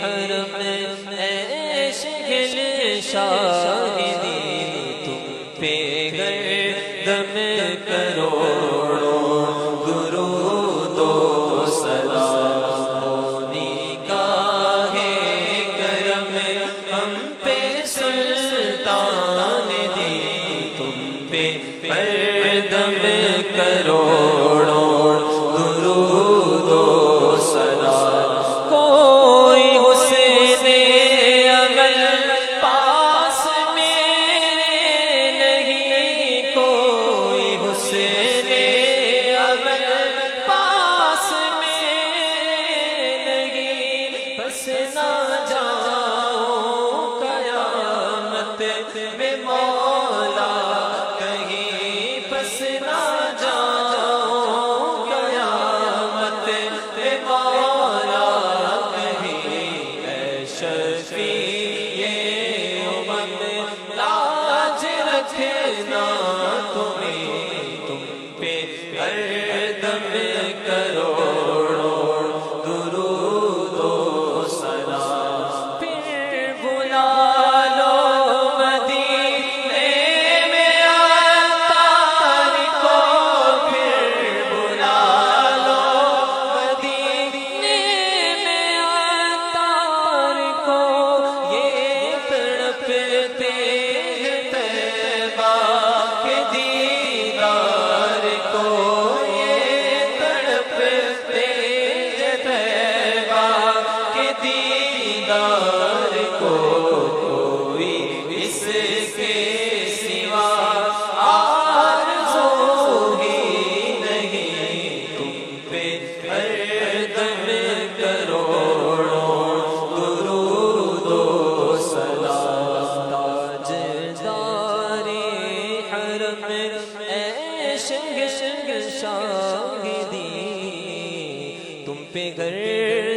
حرم شگل شاہدی تم پہ گردم کروڑوں درود و سلام نگاہ کرم ہم پہ سلطان دی تم پہ گردم کروڑوں درود و سلام کوئی حسین عمل پاس میرے نہیں کوئی حسین عمل پاس میرے نہیں بس نہ جاؤں قیامت میں مولا کہیں بس نہ جاؤں قیامت میں مولا شفیع امم لاج رکھنا تمہیں تم پہ ہر دم کروڑوں درود و سلام پھر بلا لو مدینے میں عطار کو پھر بلا لو مدینے میں عطار کو یہ تڑپتے ہیں طیبہ کے دیدار کو یہ تڑپتے ہیں طیبہ کے دیدار کو کوئی اس کے سوا آرزو ہی نہیں تم پہ ہر دم کروڑوں درود و سلام تاجدار حرم شاہدی تم پہ گردم